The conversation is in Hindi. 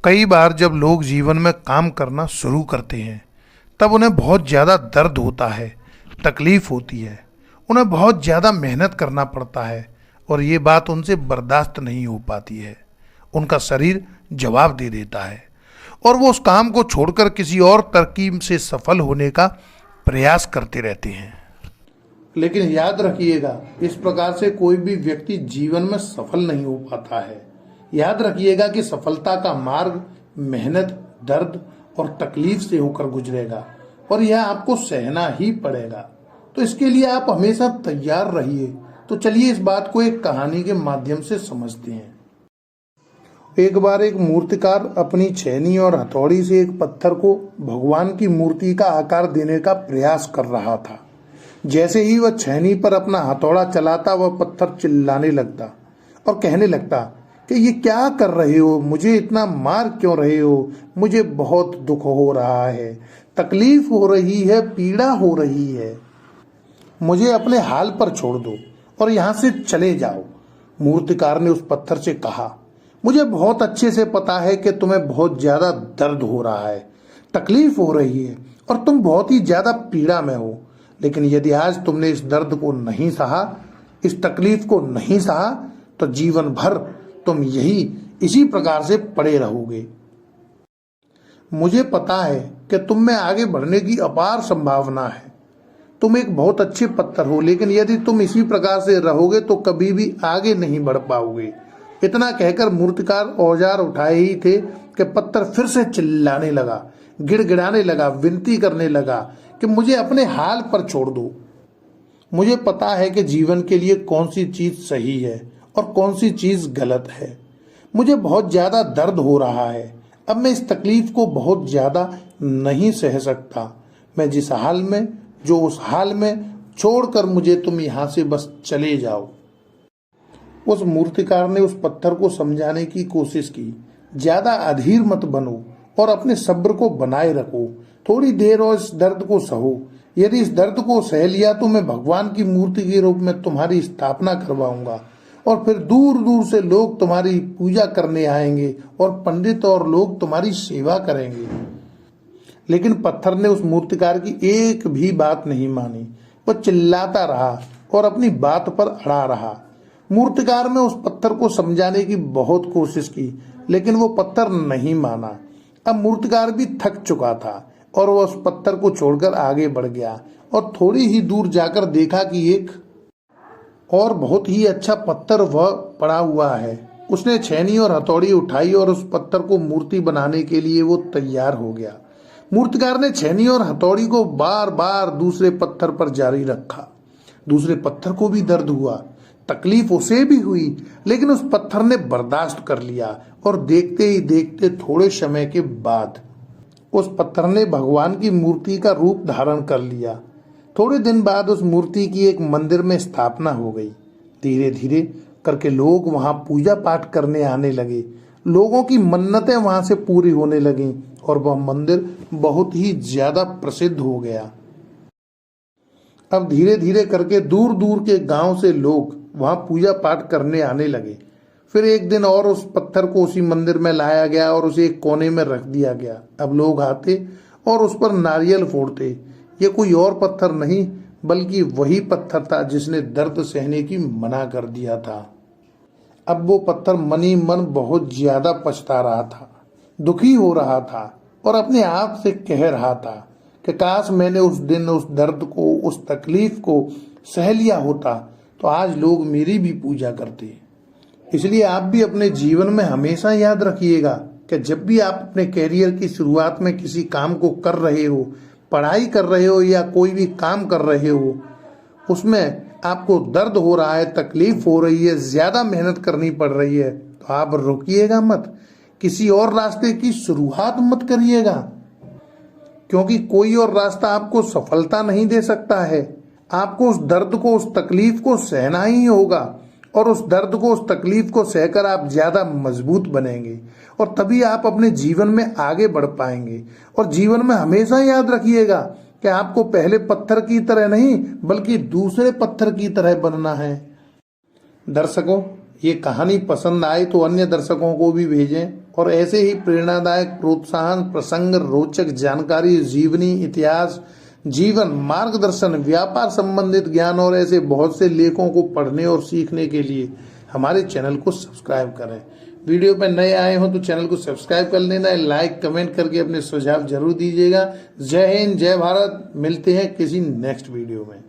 कई बार जब लोग जीवन में काम करना शुरू करते हैं तब उन्हें बहुत ज़्यादा दर्द होता है, तकलीफ होती है, उन्हें बहुत ज़्यादा मेहनत करना पड़ता है और ये बात उनसे बर्दाश्त नहीं हो पाती है। उनका शरीर जवाब दे देता है और वो उस काम को छोड़कर किसी और तरकीब से सफल होने का प्रयास करते रहते हैं। लेकिन याद रखिएगा, इस प्रकार से कोई भी व्यक्ति जीवन में सफल नहीं हो पाता है। याद रखिएगा कि सफलता का मार्ग मेहनत, दर्द और तकलीफ से होकर गुजरेगा और यह आपको सहना ही पड़ेगा। तो इसके लिए आप हमेशा तैयार रहिए। तो चलिए इस बात को एक कहानी के माध्यम से समझते हैं। एक बार एक मूर्तिकार अपनी छेनी और हथौड़ी से एक पत्थर को भगवान की मूर्ति का आकार देने का प्रयास कर रहा था। जैसे ही वह छेनी पर अपना हथौड़ा चलाता, वह पत्थर चिल्लाने लगता और कहने लगता कि ये क्या कर रहे हो, मुझे इतना मार क्यों रहे हो, मुझे बहुत दुख हो रहा है, तकलीफ हो रही है, पीड़ा हो रही है, मुझे अपने हाल पर छोड़ दो और यहाँ से चले जाओ। मूर्तिकार ने उस पत्थर से कहा, मुझे बहुत अच्छे से पता है कि तुम्हें बहुत ज्यादा दर्द हो रहा है, तकलीफ हो रही है और तुम बहुत ही ज्यादा पीड़ा में हो, लेकिन यदि आज तुमने इस दर्द को नहीं सहा, इस तकलीफ को नहीं सहा, तो जीवन भर तुम इसी प्रकार से पड़े रहोगे। मुझे पता है कि तुम में आगे बढ़ने की अपार संभावना है, तुम एक बहुत अच्छे पत्थर हो, लेकिन यदि तुम इसी प्रकार से रहोगे तो कभी भी आगे नहीं बढ़ पाओगे। इतना कहकर मूर्तिकार औजार उठाए ही थे कि पत्थर फिर से चिल्लाने लगा, गिड़गिड़ाने लगा, विनती करने लगा कि मुझे अपने हाल पर छोड़ दो। मुझे पता है कि जीवन के लिए कौन सी चीज सही है और कौन सी चीज गलत है। मुझे बहुत ज्यादा दर्द हो रहा है, अब मैं इस तकलीफ को बहुत ज्यादा नहीं सह सकता। मैं जिस हाल में, जो उस हाल में, छोड़कर मुझे तुम यहाँ से बस चले जाओ। उस मूर्तिकार ने उस पत्थर को समझाने की कोशिश की, ज्यादा अधीर मत बनो और अपने सब्र को बनाए रखो, थोड़ी देर और इस दर्द को सहो। यदि इस दर्द को सह लिया तो मैं भगवान की मूर्ति के रूप में तुम्हारी स्थापना करवाऊंगा और फिर दूर दूर से लोग तुम्हारी पूजा करने आएंगे और पंडित और लोग तुम्हारी सेवा करेंगे। लेकिन पत्थर ने उस मूर्तिकार की एक भी बात नहीं मानी। वह चिल्लाता रहा और अपनी बात पर अड़ा रहा। मूर्तिकार ने उस पत्थर को समझाने की बहुत कोशिश की, लेकिन वो पत्थर नहीं माना। अब मूर्तिकार भी थक चुका था और वह उस पत्थर को छोड़कर आगे बढ़ गया और थोड़ी ही दूर जाकर देखा कि एक और बहुत ही अच्छा पत्थर वह पड़ा हुआ है। उसने छेनी और हथौड़ी उठाई और उस पत्थर को मूर्ति बनाने के लिए वो तैयार हो गया। मूर्तिकार ने छेनी और हथौड़ी को बार बार दूसरे पत्थर पर जारी रखा। दूसरे पत्थर को भी दर्द हुआ, तकलीफ उसे भी हुई, लेकिन उस पत्थर ने बर्दाश्त कर लिया और देखते ही देखते थोड़े समय के बाद उस पत्थर ने भगवान की मूर्ति का रूप धारण कर लिया। थोड़े दिन बाद उस मूर्ति की एक मंदिर में स्थापना हो गई। धीरे धीरे करके लोग वहां पूजा पाठ करने आने लगे। लोगों की मन्नतें वहां से पूरी होने लगीं और वह मंदिर बहुत ही ज्यादा प्रसिद्ध हो गया। अब धीरे धीरे करके दूर दूर के गांव से लोग वहां पूजा पाठ करने आने लगे। फिर एक दिन और उस पत्थर को उसी मंदिर में लाया गया और उसे एक कोने में रख दिया गया। अब लोग आते और उस पर नारियल फोड़ते। ये कोई और पत्थर नहीं बल्कि वही पत्थर था जिसने दर्द सहने की मना कर दिया था। अब वो पत्थर मन ही मन बहुत ज्यादा पछता रहा था, दुखी हो रहा था और अपने आप से कह रहा था कि काश मैंने उस दिन उस दर्द को, उस तकलीफ को सह लिया होता तो आज लोग मेरी भी पूजा करते। इसलिए आप भी अपने जीवन में हमेशा याद रखिएगा कि जब भी आप अपने कैरियर की शुरुआत में किसी काम को कर रहे हो, पढ़ाई कर रहे हो या कोई भी काम कर रहे हो, उसमें आपको दर्द हो रहा है, तकलीफ हो रही है, ज्यादा मेहनत करनी पड़ रही है, तो आप रुकिएगा मत, किसी और रास्ते की शुरुआत मत करिएगा, क्योंकि कोई और रास्ता आपको सफलता नहीं दे सकता है। आपको उस दर्द को, उस तकलीफ को सहना ही होगा और उस दर्द को, उस तकलीफ को सहकर आप ज्यादा मजबूत बनेंगे और तभी आप अपने जीवन में आगे बढ़ पाएंगे। और जीवन में हमेशा याद रखिएगा कि आपको पहले पत्थर की तरह नहीं बल्कि दूसरे पत्थर की तरह बनना है। दर्शकों, ये कहानी पसंद आए तो अन्य दर्शकों को भी भेजें और ऐसे ही प्रेरणादायक प्रोत्साहन प्रसंग, रोचक जानकारी, जीवनी, इतिहास, जीवन मार्गदर्शन, व्यापार संबंधित ज्ञान और ऐसे बहुत से लेखों को पढ़ने और सीखने के लिए हमारे चैनल को सब्सक्राइब करें। वीडियो पर नए आए हो तो चैनल को सब्सक्राइब कर लेना है, लाइक कमेंट करके अपने सुझाव जरूर दीजिएगा। जय हिंद, जय भारत। मिलते हैं किसी नेक्स्ट वीडियो में।